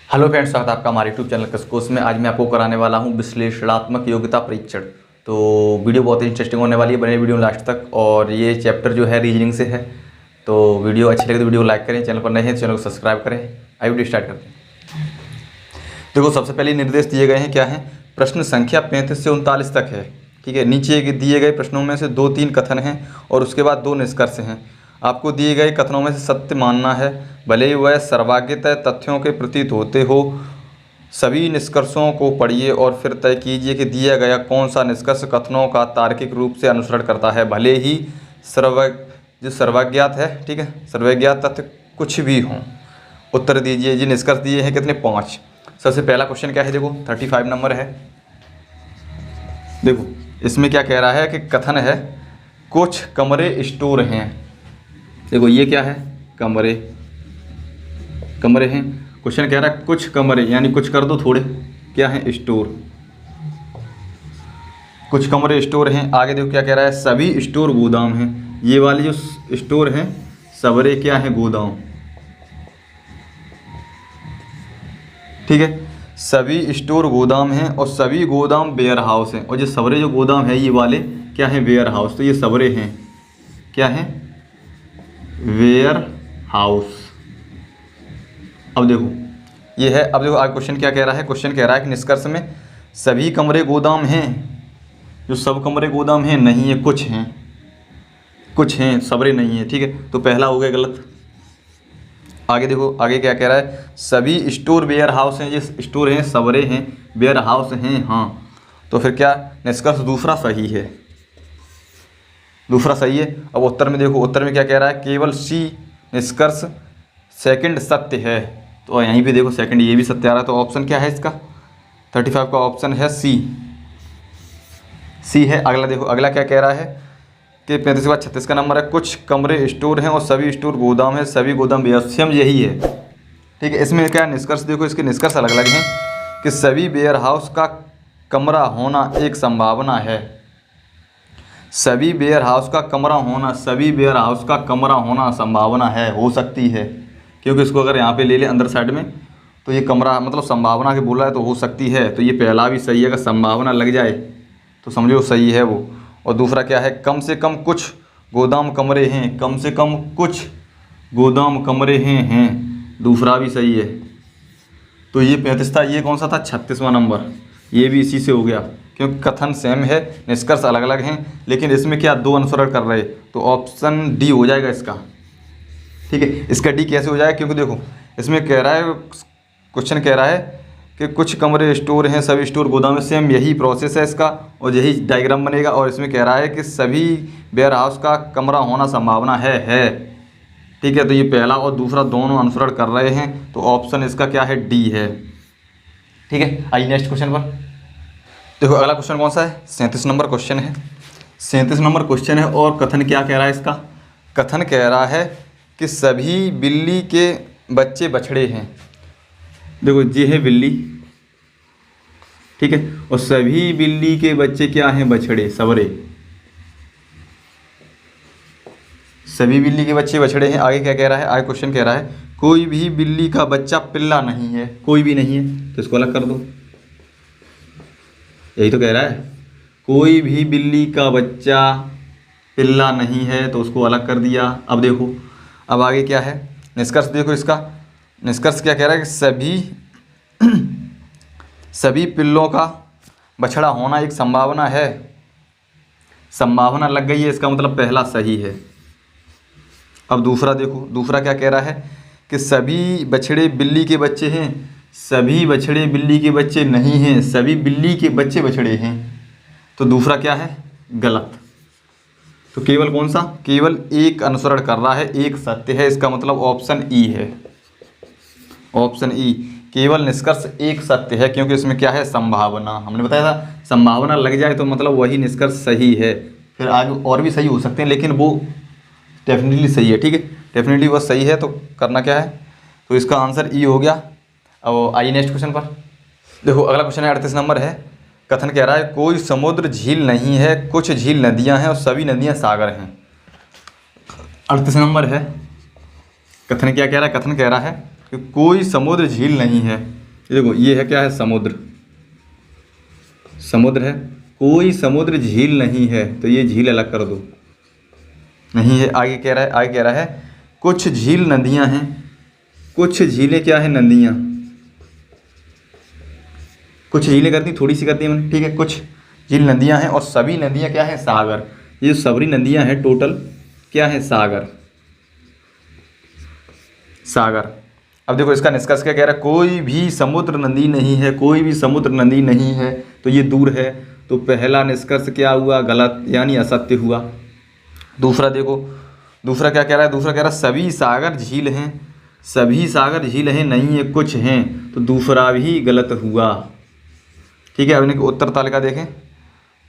Hello friends, स्वागत है आपका हमारे यूट्यूब चैनल कसकोस में। आज मैं आपको कराने वाला हूं विश्लेषणात्मक योग्यता परीक्षण। तो वीडियो बहुत ही इंटरेस्टिंग होने वाली है, बने वीडियो लास्ट तक। और ये चैप्टर जो है रीजनिंग से है। तो वीडियो अच्छी लगे तो वीडियो लाइक करें, चैनल पर नए हैं तो चैनल को सब्सक्राइब करें। आइए वीडियो स्टार्ट करते हैं। देखो, सबसे पहले निर्देश दिए गए हैं, क्या है? प्रश्न संख्या 35 से 39 तक है। ठीक है, नीचे दिए गए प्रश्नों में से 2-3 कथन हैं और उसके बाद 2 निष्कर्ष हैं। आपको दिए गए कथनों में से सत्य मानना है, भले ही वह सर्वज्ञतः तथ्यों के प्रतीत होते हो। सभी निष्कर्षों को पढ़िए और फिर तय कीजिए कि दिया गया कौन सा निष्कर्ष कथनों का तार्किक रूप से अनुसरण करता है, भले ही सर्वज्ञात है। ठीक है, सर्वज्ञात तथ्य कुछ भी हों। उत्तर दीजिए। जी निष्कर्ष दिए हैं कितने? 5। सबसे पहला क्वेश्चन क्या है? देखो 35 नंबर है। देखो इसमें क्या कह रहा है कि कथन है कुछ कमरे स्टोर हैं। देखो ये क्या है? कमरे हैं। क्वेश्चन कह रहा है कुछ कमरे, यानी कुछ कर दो थोड़े, क्या है? स्टोर। कुछ कमरे स्टोर हैं। आगे देखो क्या कह रहा है? सभी स्टोर गोदाम हैं। ये वाली जो स्टोर हैं सबरे क्या है? गोदाम। ठीक है, सभी स्टोर गोदाम हैं और सभी गोदाम वेयर हाउस हैं। और जो सबरे जो गोदाम है ये वाले क्या है? Warehouse. तो ये सबरे हैं, क्या है? Warehouse. अब देखो ये है। अब देखो आगे क्वेश्चन क्या कह रहा है? क्वेश्चन कह रहा है कि निष्कर्ष में सभी कमरे गोदाम हैं। जो सब कमरे गोदाम हैं नहीं है, कुछ हैं। कुछ हैं, सबरे नहीं है। ठीक है, तो पहला हो गया गलत। आगे देखो आगे क्या कह रहा है? सभी स्टोर वेयर हाउस हैं। ये स्टोर हैं, सबरे हैं, वेयर हाउस हैं। हाँ, तो फिर क्या निष्कर्ष दूसरा सही है? दूसरा सही है। अब उत्तर में देखो, उत्तर में क्या कह रहा है? केवल सी निष्कर्ष सेकंड सत्य है। तो यहीं पे देखो सेकंड ये भी सत्य आ रहा है। तो ऑप्शन क्या है इसका? 35 का ऑप्शन है सी। सी है। अगला देखो, अगला क्या कह रहा है कि 35 के बाद 36 का नंबर है। कुछ कमरे स्टोर हैं और सभी स्टोर गोदाम है, सभी गोदाम वेयर। सेम यही है। ठीक है, इसमें क्या निष्कर्ष? देखो इसके निष्कर्ष अलग अलग हैं कि सभी वेयर हाउस का कमरा होना एक संभावना है। सभी वेयर हाउस का कमरा होना, सभी वेयर हाउस का कमरा होना संभावना है, हो सकती है। क्योंकि इसको अगर यहाँ पे ले ले अंदर साइड में तो ये कमरा मतलब संभावना के बोल रहा है, तो हो सकती है। तो ये पहला भी सही है। अगर संभावना लग जाए तो समझो सही है वो। और दूसरा क्या है? कम से कम कुछ गोदाम कमरे हैं। कम से कम कुछ गोदाम कमरे हैं। दूसरा भी सही है। तो ये 35 था। ये कौन सा था? 36वां नंबर। ये भी इसी से हो गया, क्योंकि कथन सेम है, निष्कर्ष अलग अलग हैं, लेकिन इसमें क्या 2 अनुसरण कर रहे। तो ऑप्शन डी हो जाएगा इसका। ठीक है, इसका डी कैसे हो जाएगा? क्योंकि देखो इसमें कह रहा है, क्वेश्चन कह रहा है कि कुछ कमरे स्टोर हैं, सभी स्टोर गोदाम में। सेम यही प्रोसेस है इसका और यही डायग्राम बनेगा। और इसमें कह रहा है कि सभी वेयर हाउस का कमरा होना संभावना है। ठीक है, तो ये पहला और दूसरा दोनों अनुसरण कर रहे हैं। तो ऑप्शन इसका क्या है? डी है। ठीक है, आइए नेक्स्ट क्वेश्चन पर। देखो अगला क्वेश्चन कौन सा है? 37 नंबर क्वेश्चन है। 37 नंबर क्वेश्चन है और कथन क्या कह रहा है इसका? कथन कह रहा है कि सभी बिल्ली के बच्चे बछड़े हैं। देखो ये है बिल्ली, ठीक है, और सभी बिल्ली के बच्चे क्या हैं? बछड़े, सबरे। सभी बिल्ली के बच्चे बछड़े हैं। आगे क्या कह रहा है? आगे क्वेश्चन कह रहा है कोई भी बिल्ली का बच्चा पिल्ला नहीं है। कोई भी नहीं है तो इसको अलग कर दो। यही तो कह रहा है, कोई भी बिल्ली का बच्चा पिल्ला नहीं है, तो उसको अलग कर दिया। अब देखो अब आगे क्या है निष्कर्ष? देखो इसका निष्कर्ष क्या कह रहा है कि सभी पिल्लों का बछड़ा होना एक संभावना है। संभावना लग गई है, इसका मतलब पहला सही है। अब दूसरा देखो, दूसरा क्या कह रहा है कि सभी बछड़े बिल्ली के बच्चे हैं। सभी बछड़े बिल्ली के बच्चे नहीं हैं, सभी बिल्ली के बच्चे बछड़े हैं। तो दूसरा क्या है? गलत। तो केवल कौन सा? केवल एक अनुसरण कर रहा है, एक सत्य है। इसका मतलब ऑप्शन ई है। ऑप्शन ई, केवल निष्कर्ष एक सत्य है, क्योंकि इसमें क्या है? संभावना। हमने बताया था संभावना लग जाए तो मतलब वही निष्कर्ष सही है। फिर आगे और भी सही हो सकते हैं, लेकिन वो डेफिनेटली सही है। ठीक है, डेफिनेटली वो सही है। तो करना क्या है? तो इसका आंसर ई हो गया। अब आइए नेक्स्ट क्वेश्चन पर। देखो अगला क्वेश्चन है 38 नंबर है। कथन कह रहा है कोई समुद्र झील नहीं है, कुछ झील नदियां हैं और सभी नदियां सागर हैं। 38 नंबर है। कथन क्या कह रहा है? कथन कह रहा है कि कोई समुद्र झील नहीं है, देखो ये है क्या है, समुद्र, समुद्र है, कोई समुद्र झील नहीं है, तो ये झील अलग कर दो, नहीं है। आगे कह रहा है, आगे कह रहा है कुछ झील नदियां हैं, कुछ झीलें क्या है, नदियां, कुछ झीलें करती थोड़ी सी करती है मैंने, ठीक है। कुछ झील नदियां हैं और सभी नदियां क्या है, सागर। ये जो सभी नदियां हैं टोटल क्या है, सागर, सागर। अब देखो इसका निष्कर्ष क्या कह रहा है, कोई भी समुद्र नदी नहीं है, कोई भी समुद्र नदी नहीं है, तो ये दूर है। तो पहला निष्कर्ष क्या हुआ, गलत, यानी असत्य हुआ। दूसरा देखो, दूसरा क्या कह रहा है, दूसरा कह रहा है सभी सागर झील हैं, सभी सागर झील हैं नहीं है, कुछ हैं, तो दूसरा भी गलत हुआ, ठीक है। अब इनके उत्तर तालिका देखें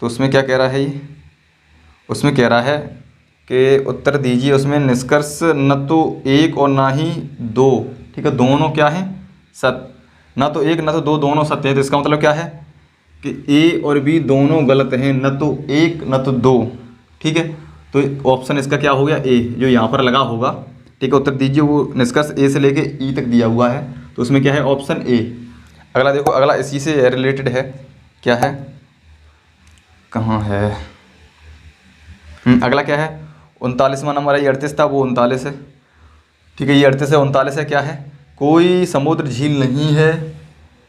तो उसमें क्या कह रहा है, ये उसमें कह रहा है कि उत्तर दीजिए, उसमें निष्कर्ष न तो एक और ना ही दो, ठीक है, दोनों क्या हैं, सत्य, ना तो एक ना तो दो, दोनों सत्य है। तो इसका मतलब क्या है कि ए और बी दोनों गलत हैं, न तो एक न तो दो, ठीक है। तो ऑप्शन इसका क्या हो गया, ए, जो यहाँ पर लगा होगा, ठीक है। उत्तर दीजिए, वो निष्कर्ष ए से लेके ई तक दिया हुआ है, तो उसमें क्या है, ऑप्शन ए। अगला देखो, अगला इसी से रिलेटेड है, क्या है, कहाँ है, अगला क्या है, 39वां नंबर है, ये 38 था, वो 39 है, ठीक है। ये 38 है, 39 है, क्या है, कोई समुद्र झील नहीं है,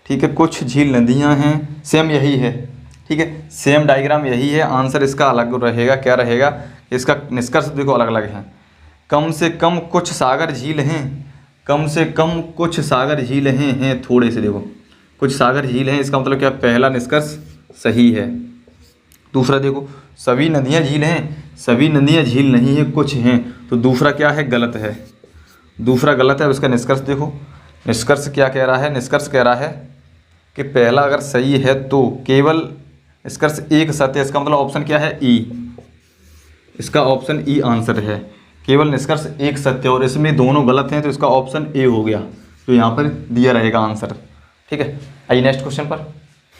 ठीक है, कुछ झील नदियां हैं, सेम यही है, ठीक है, सेम डायग्राम यही है। आंसर इसका अलग रहेगा, क्या रहेगा, इसका निष्कर्ष देखो अलग अलग है। कम से कम कुछ सागर झील हैं, कम से कम कुछ सागर झील हैं थोड़े से, देखो कुछ सागर झील हैं, इसका मतलब क्या, पहला निष्कर्ष सही है। दूसरा देखो, सभी नदियां झील हैं, सभी नदियां झील नहीं है, कुछ हैं, तो दूसरा क्या है, गलत है, दूसरा गलत है। अब इसका निष्कर्ष देखो, निष्कर्ष क्या कह रहा है, निष्कर्ष कह रहा है कि पहला अगर सही है तो केवल निष्कर्ष एक सत्य है, इसका मतलब ऑप्शन क्या है, ई, इसका ऑप्शन ई आंसर है, केवल निष्कर्ष एक सत्य और इसमें दोनों गलत हैं, तो इसका ऑप्शन ए हो गया, तो यहाँ पर दिया रहेगा आंसर, ठीक है। आइए नेक्स्ट क्वेश्चन पर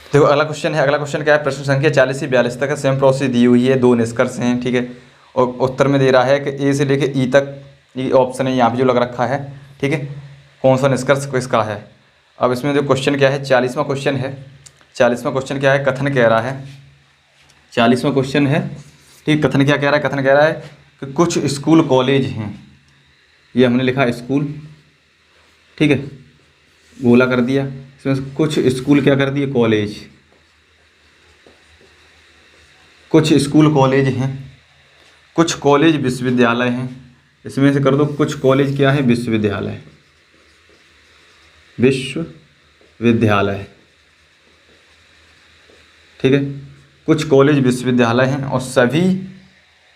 देखो, अगला क्वेश्चन है, अगला क्वेश्चन क्या है, प्रश्न संख्या 40 से 42 तक है, सेम प्रोसेस दी हुई है, दो निष्कर्ष हैं, ठीक है। और उत्तर में दे रहा है कि ए से लेके ई तक, ये ऑप्शन है यहाँ पे जो लग रखा है, ठीक है, कौन सा निष्कर्ष किसका है। अब इसमें जो क्वेश्चन क्या है, 40वां क्वेश्चन है, 40वां क्वेश्चन क्या है, कथन कह रहा है, 40वां क्वेश्चन है, ठीक, कथन क्या कह रहा है, कथन कह रहा है कि कुछ स्कूल कॉलेज हैं, ये हमने लिखा स्कूल, ठीक है, गोला कर दिया, इसमें कुछ स्कूल क्या कर दिए, कॉलेज, कुछ स्कूल कॉलेज हैं, कुछ कॉलेज विश्वविद्यालय हैं, इसमें से कर दो कुछ कॉलेज क्या है, विश्वविद्यालय, विश्वविद्यालय, ठीक है, कुछ कॉलेज विश्वविद्यालय हैं और सभी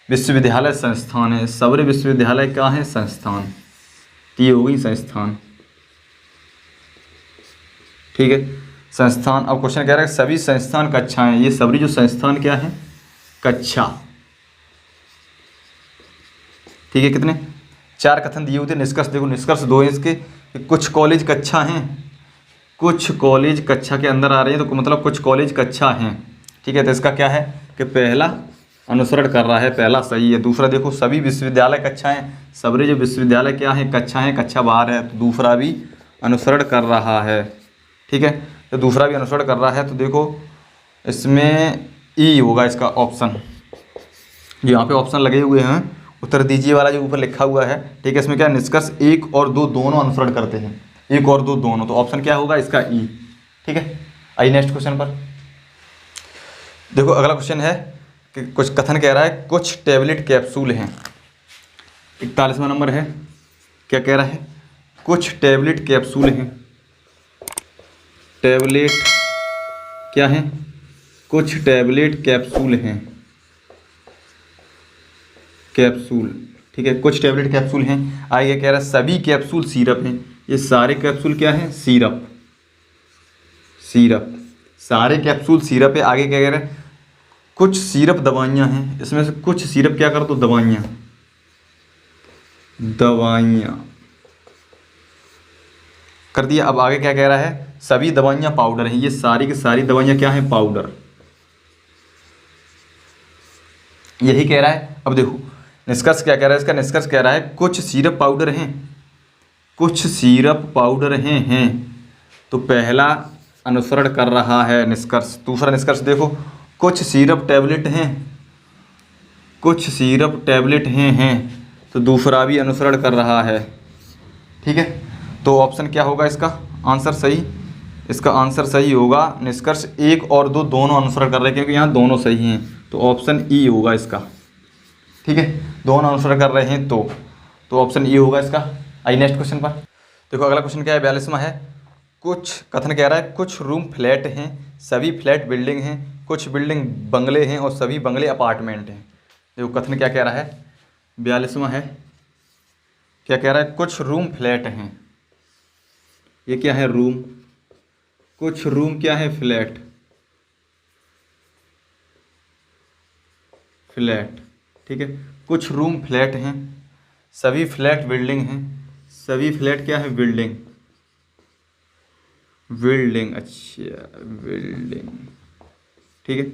विश्वविद्यालय संस्थान हैं, सभी विश्वविद्यालय क्या हैं, संस्थान, ये हो गई संस्थान, ठीक है, संस्थान। अब क्वेश्चन कह रहा है सभी संस्थान कक्षाएं, ये सभी जो संस्थान क्या है, कक्षा, ठीक है। कितने, 4 कथन दिए हुए थे, निष्कर्ष देखो, निष्कर्ष 2 है इसके, कुछ कॉलेज कक्षा हैं, कुछ कॉलेज कक्षा के अंदर आ रहे हैं, तो मतलब कुछ कॉलेज कक्षा हैं, ठीक है। तो इसका क्या है कि पहला अनुसरण कर रहा है, पहला सही है। दूसरा देखो, सभी विश्वविद्यालय कक्षाएं, सभी जो विश्वविद्यालय क्या है, कक्षा है, कक्षा बाहर है, तो दूसरा भी अनुसरण कर रहा है, ठीक है, तो दूसरा भी अनुसरण कर रहा है। तो देखो इसमें ई होगा इसका ऑप्शन, यहाँ पे ऑप्शन लगे हुए हैं, उत्तर दीजिए वाला जो ऊपर लिखा हुआ है, ठीक है। इसमें क्या निष्कर्ष 1 और 2 दोनों अनुसरण करते हैं, 1 और 2 दोनों, तो ऑप्शन क्या होगा इसका ई, ठीक है। आइए नेक्स्ट क्वेश्चन पर देखो, अगला क्वेश्चन है कि कुछ कथन कह रहा है कुछ टैबलेट कैप्सूल हैं, 41वां नंबर है, क्या कह रहा है, कुछ टैबलेट कैप्सूल हैं, टैबलेट क्या है, कुछ टैबलेट कैप्सूल हैं, कैप्सूल, ठीक है, कुछ टैबलेट कैप्सूल हैं। आगे कह रहा है सभी कैप्सूल सिरप हैं, ये सारे कैप्सूल क्या हैं, सिरप, सिरप, सारे कैप्सूल सिरप है। आगे क्या कह रहा है, कुछ सिरप दवाइयाँ हैं, इसमें से कुछ सिरप क्या कर दो, दवाइयाँ, दवाइयाँ कर दिया। अब आगे क्या कह रहा है, सभी दवाइयाँ पाउडर हैं, ये सारी की सारी दवाइयाँ क्या हैं, पाउडर, यही कह रहा है। अब देखो निष्कर्ष क्या कह रहा है, इसका निष्कर्ष कह रहा है कुछ सिरप पाउडर हैं, कुछ सिरप पाउडर हैं, तो पहला अनुसरण कर रहा है निष्कर्ष। दूसरा निष्कर्ष देखो, कुछ सिरप टैबलेट हैं, कुछ सिरप टैबलेट हैं तो दूसरा भी अनुसरण कर रहा है। ठीक है, तो ऑप्शन क्या होगा इसका आंसर सही? इसका आंसर सही होगा निष्कर्ष 1 और 2 दोनों अनुसरण कर रहे हैं, क्योंकि यहाँ दोनों सही हैं, तो ऑप्शन ई होगा इसका। ठीक है, दोनों अनुसरण कर रहे हैं तो ऑप्शन ई होगा इसका। आइए नेक्स्ट क्वेश्चन पर। देखो अगला क्वेश्चन क्या है, 42वां है। कुछ कथन कह रहा है कुछ रूम फ्लैट हैं, सभी फ्लैट बिल्डिंग हैं, कुछ बिल्डिंग बंगले हैं और सभी बंगले अपार्टमेंट हैं। देखो कथन क्या कह रहा है, 42वां है। क्या कह रहा है, कुछ रूम फ्लैट हैं, ये क्या है रूम, कुछ रूम क्या है फ्लैट, फ्लैट। ठीक है, कुछ रूम फ्लैट हैं, सभी फ्लैट बिल्डिंग हैं, सभी फ्लैट क्या है बिल्डिंग, बिल्डिंग, अच्छा बिल्डिंग। ठीक है,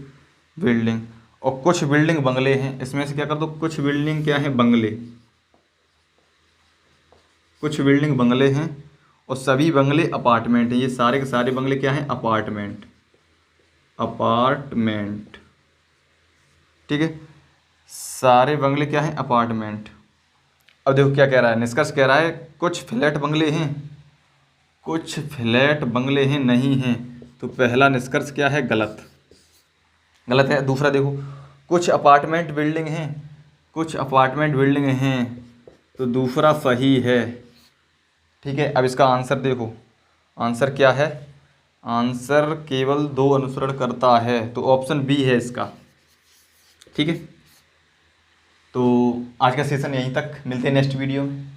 बिल्डिंग, और कुछ बिल्डिंग बंगले हैं, इसमें से क्या कर दो, कुछ बिल्डिंग क्या है बंगले, कुछ बिल्डिंग बंगले हैं और सभी बंगले अपार्टमेंट हैं। ये सारे के सारे बंगले क्या हैं, अपार्टमेंट, अपार्टमेंट। ठीक है, सारे बंगले क्या हैं, अपार्टमेंट। अब देखो क्या कह रहा है, निष्कर्ष कह रहा है कुछ फ्लैट बंगले हैं, कुछ फ्लैट बंगले हैं नहीं हैं, तो पहला निष्कर्ष क्या है, गलत, गलत है। दूसरा देखो, कुछ अपार्टमेंट बिल्डिंग हैं, कुछ अपार्टमेंट बिल्डिंग हैं, तो दूसरा सही है। ठीक है, अब इसका आंसर देखो, आंसर क्या है, आंसर केवल 2 अनुसरण करता है, तो ऑप्शन बी है इसका। ठीक है, तो आज का सेशन यहीं तक, मिलते हैं नेक्स्ट वीडियो में।